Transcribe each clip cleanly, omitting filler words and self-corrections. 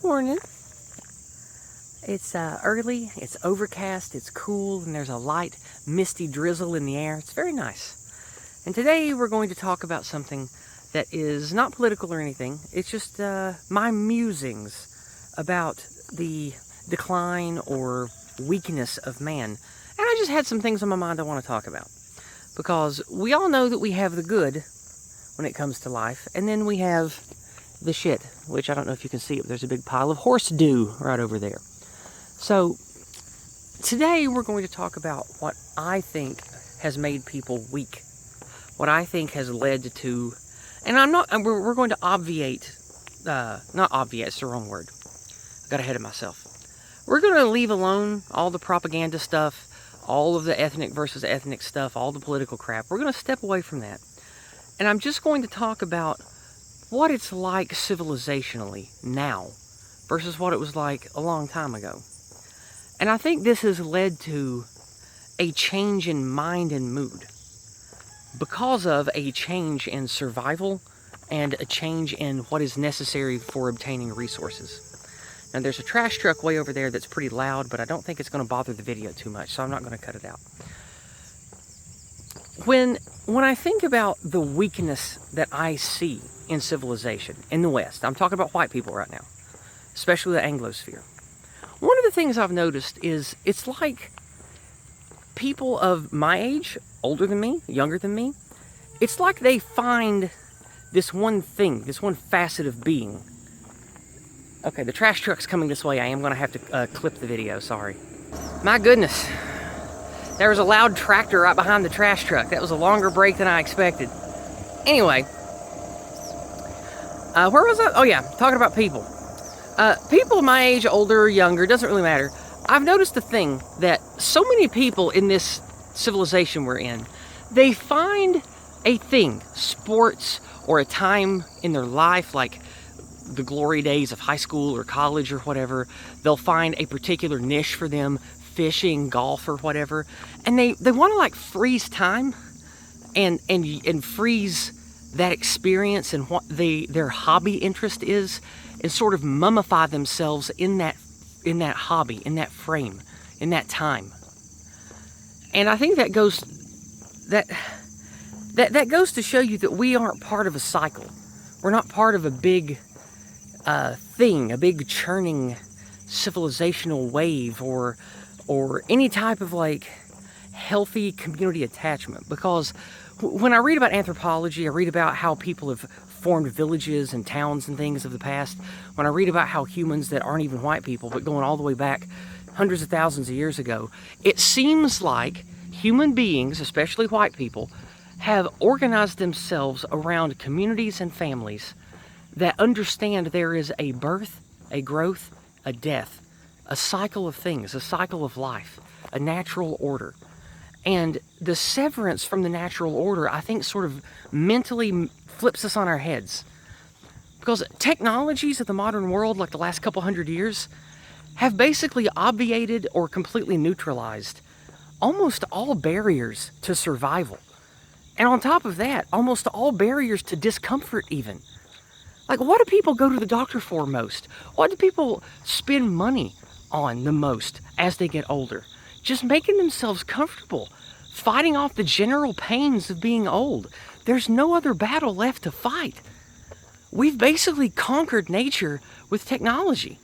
Morning. It's early, it's overcast, it's cool, and there's a light, misty drizzle in the air. It's very nice. And today we're going to talk about something that is not political or anything. It's just my musings about the decline or weakness of man. And I just had some things on my mind I want to talk about. Because we all know that we have the good when it comes to life, and then we have the shit, which I don't know if you can see it, but there's a big pile of horse dew right over there. So today we're going to talk about what I think has made people weak, what I think has led to, and we're going to obviate, not obviate, it's the wrong word, I got ahead of myself. We're going to leave alone all the propaganda stuff, all of the ethnic versus ethnic stuff, all the political crap. We're going to step away from that. And I'm just going to talk about what it's like civilizationally now versus what it was like a long time ago. And I think this has led to a change in mind and mood because of a change in survival and a change in what is necessary for obtaining resources. Now there's a trash truck way over there that's pretty loud, but I don't think it's going to bother the video too much, so I'm not going to cut it out. When I think about the weakness that I see in civilization in the West, I'm talking about white people right now, especially the Anglosphere. One of the things I've noticed is it's like people of my age, older than me, younger than me, it's like they find this one thing, this one facet of being. Okay, the trash truck's coming this way. I am going to have to clip the video, sorry. My goodness. There was a loud tractor right behind the trash truck. That was a longer break than I expected. Anyway, where was I? Oh yeah, talking about people. People my age, older or younger, doesn't really matter. I've noticed the thing that so many people in this civilization we're in, they find a thing, sports or a time in their life, like the glory days of high school or college or whatever. They'll find a particular niche for them, fishing, golf, or whatever, and they want to like freeze time and freeze that experience and what their hobby interest is, and sort of mummify themselves in that hobby, in that frame, in that time. And I think that goes to show you that we aren't part of a cycle. We're not part of a big thing, a big churning civilizational wave or any type of like healthy community attachment. Because when I read about anthropology, I read about how people have formed villages and towns and things of the past. When I read about how humans that aren't even white people, but going all the way back hundreds of thousands of years ago, it seems like human beings, especially white people, have organized themselves around communities and families that understand there is a birth, a growth, a death, a cycle of things, a cycle of life, a natural order. And the severance from the natural order, I think, sort of mentally flips us on our heads. Because technologies of the modern world, like the last couple hundred years, have basically obviated or completely neutralized almost all barriers to survival. And on top of that, almost all barriers to discomfort even. Like, what do people go to the doctor for most? What do people spend money on the most as they get older? Just making themselves comfortable, fighting off the general pains of being old. There's no other battle left to fight. We've basically conquered nature with technology.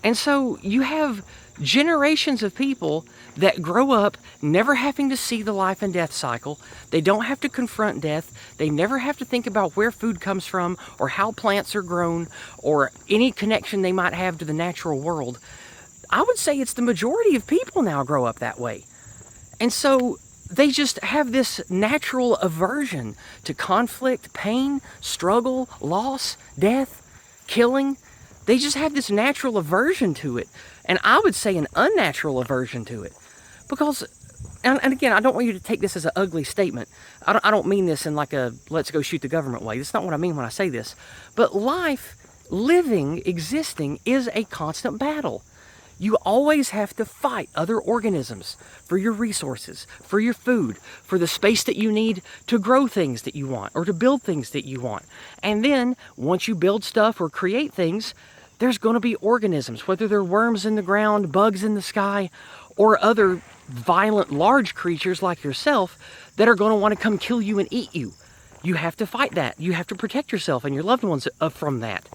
And so you have generations of people that grow up never having to see the life and death cycle. They don't have to confront death. They never have to think about where food comes from or how plants are grown or any connection they might have to the natural world. I would say it's the majority of people now grow up that way. And so they just have this natural aversion to conflict, pain, struggle, loss, death, killing. They just have this natural aversion to it. And I would say an unnatural aversion to it. Because, and again, I don't want you to take this as an ugly statement. I don't mean this in like a let's go shoot the government way. That's not what I mean when I say this. But life, living, existing is a constant battle. You always have to fight other organisms for your resources, for your food, for the space that you need to grow things that you want or to build things that you want. And then once you build stuff or create things, there's going to be organisms, whether they're worms in the ground, bugs in the sky, or other violent large creatures like yourself that are going to want to come kill you and eat you. You have to fight that. You have to protect yourself and your loved ones from that.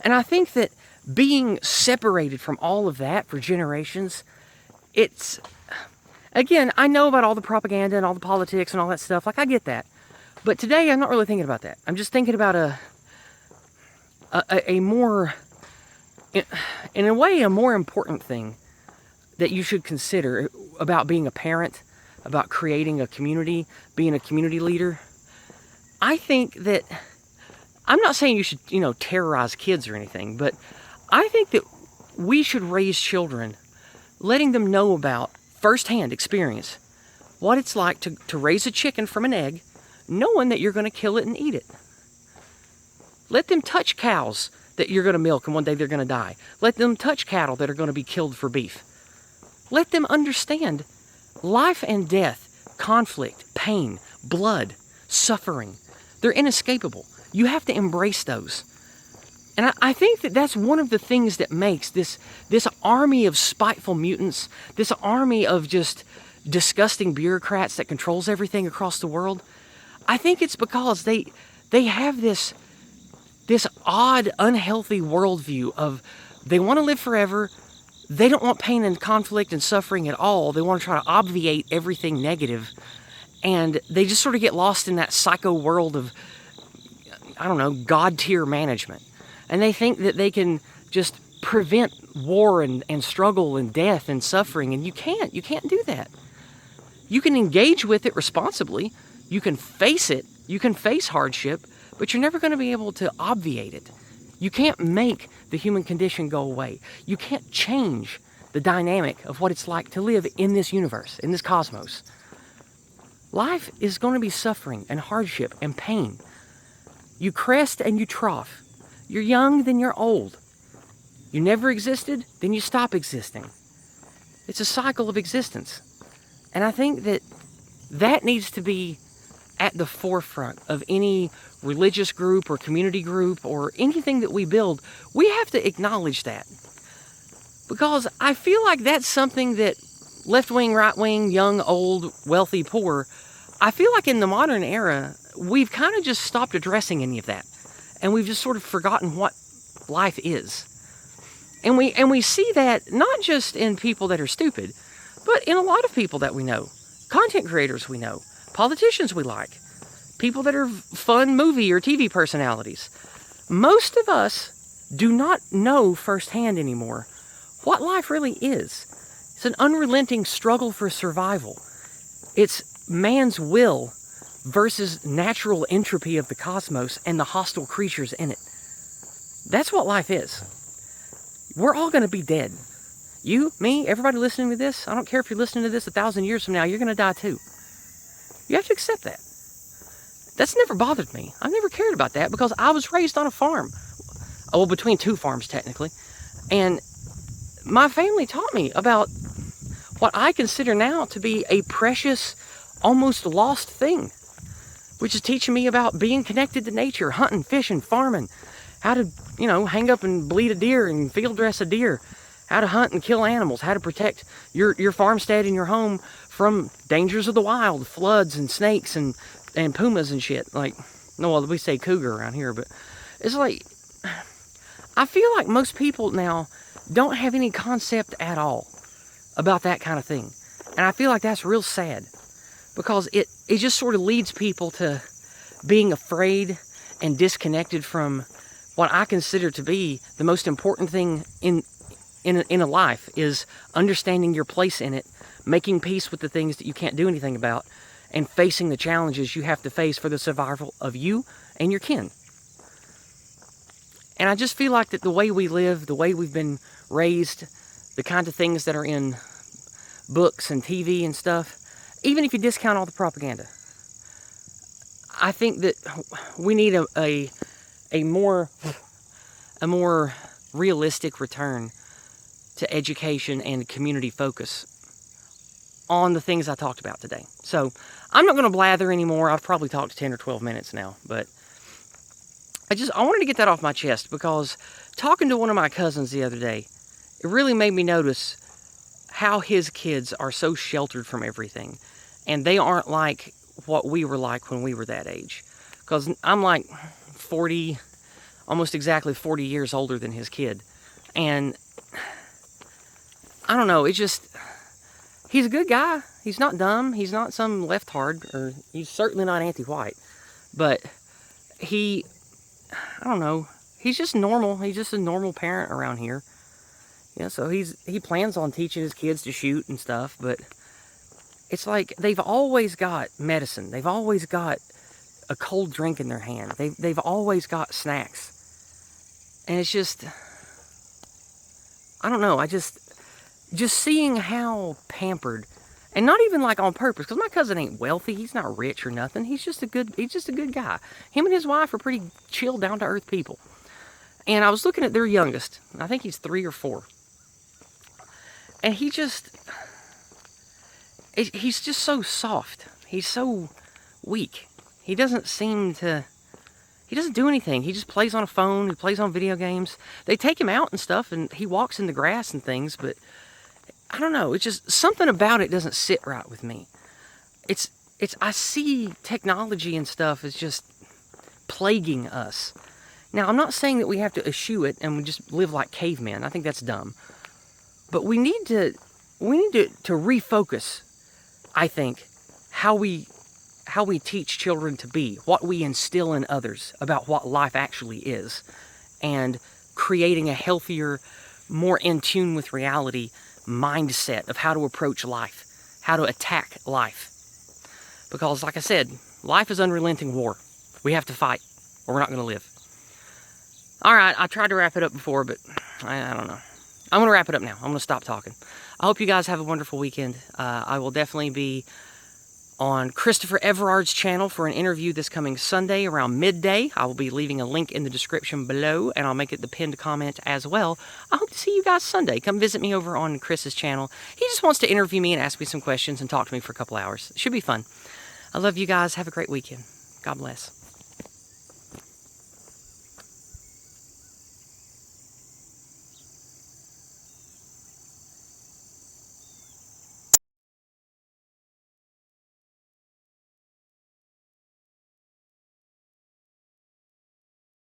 And I think that being separated from all of that for generations, it's, again, I know about all the propaganda and all the politics and all that stuff. Like, I get that. But today, I'm not really thinking about that. I'm just thinking about a more, in a way, a more important thing that you should consider about being a parent, about creating a community, being a community leader. I think that, I'm not saying you should, terrorize kids or anything, but I think that we should raise children, letting them know about firsthand experience what it's like to raise a chicken from an egg, knowing that you're going to kill it and eat it. Let them touch cows that you're going to milk and one day they're going to die. Let them touch cattle that are going to be killed for beef. Let them understand life and death, conflict, pain, blood, suffering. They're inescapable. You have to embrace those. And I think that that's one of the things that makes this army of spiteful mutants, this army of just disgusting bureaucrats that controls everything across the world. I think it's because they have this odd, unhealthy worldview of they want to live forever. They don't want pain and conflict and suffering at all. They want to try to obviate everything negative. And they just sort of get lost in that psycho world of, I don't know, God-tier management. And they think that they can just prevent war and struggle and death and suffering. And you can't. You can't do that. You can engage with it responsibly. You can face it. You can face hardship. But you're never going to be able to obviate it. You can't make the human condition go away. You can't change the dynamic of what it's like to live in this universe, in this cosmos. Life is going to be suffering and hardship and pain. You crest and you trough. You're young, then you're old. You never existed, then you stop existing. It's a cycle of existence. And I think that needs to be at the forefront of any religious group or community group or anything that we build. We have to acknowledge that. Because I feel like that's something that left-wing, right-wing, young, old, wealthy, poor, I feel like in the modern era, we've kind of just stopped addressing any of that. And we've just sort of forgotten what life is. And we see that not just in people that are stupid, but in a lot of people that we know. Content creators we know. Politicians we like. People that are fun movie or TV personalities. Most of us do not know firsthand anymore what life really is. It's an unrelenting struggle for survival. It's man's will versus natural entropy of the cosmos and the hostile creatures in it. That's what life is. We're all going to be dead. You, me, everybody listening to this, I don't care if you're listening to this 1,000 years from now, you're going to die too. You have to accept that. That's never bothered me. I've never cared about that because I was raised on a farm. Well, between two farms, technically. And my family taught me about what I consider now to be a precious, almost lost thing, which is teaching me about being connected to nature, hunting, fishing, farming, how to, hang up and bleed a deer and field dress a deer, how to hunt and kill animals, how to protect your farmstead and your home from dangers of the wild, floods and snakes and pumas and shit. We say cougar around here, but it's like, I feel like most people now don't have any concept at all about that kind of thing. And I feel like that's real sad because it just sort of leads people to being afraid and disconnected from what I consider to be the most important thing in a life is understanding your place in it, making peace with the things that you can't do anything about, and facing the challenges you have to face for the survival of you and your kin. And I just feel like that the way we live, the way we've been raised, the kind of things that are in books and TV and stuff, even if you discount all the propaganda, I think that we need a more realistic return to education and community focus on the things I talked about today. So I'm not going to blather anymore. I've probably talked 10 or 12 minutes now. But I wanted to get that off my chest, because talking to one of my cousins the other day, it really made me notice how his kids are so sheltered from everything. And they aren't like what we were like when we were that age. Because I'm like 40, almost exactly 40 years older than his kid. And I don't know, he's a good guy. He's not dumb. He's not some left-hard, or he's certainly not anti-white. But I don't know, he's just normal. He's just a normal parent around here. Yeah, so he plans on teaching his kids to shoot and stuff, but it's like they've always got medicine. They've always got a cold drink in their hand. They've always got snacks. And it's just, I don't know, just seeing how pampered, and not even like on purpose, because my cousin ain't wealthy. He's not rich or nothing. He's just a good guy. Him and his wife are pretty chill, down-to-earth people. And I was looking at their youngest. I think he's 3 or 4. And he's just so soft. He's so weak. He doesn't do anything. He just plays on a phone. He plays on video games. They take him out and stuff, and he walks in the grass and things, but I don't know. It's just something about it doesn't sit right with me. I see technology and stuff as just plaguing us. Now, I'm not saying that we have to eschew it and just live like cavemen. I think that's dumb. But we need to refocus, I think, how we teach children to be, what we instill in others about what life actually is, and creating a healthier, more in tune with reality mindset of how to approach life, how to attack life. Because, like I said, life is unrelenting war. We have to fight, or we're not going to live. All right, I tried to wrap it up before, but I don't know. I'm going to wrap it up now. I'm going to stop talking. I hope you guys have a wonderful weekend. I will definitely be on Christopher Everard's channel for an interview this coming Sunday around midday. I will be leaving a link in the description below, and I'll make it the pinned comment as well. I hope to see you guys Sunday. Come visit me over on Chris's channel. He just wants to interview me and ask me some questions and talk to me for a couple hours. It should be fun. I love you guys. Have a great weekend. God bless.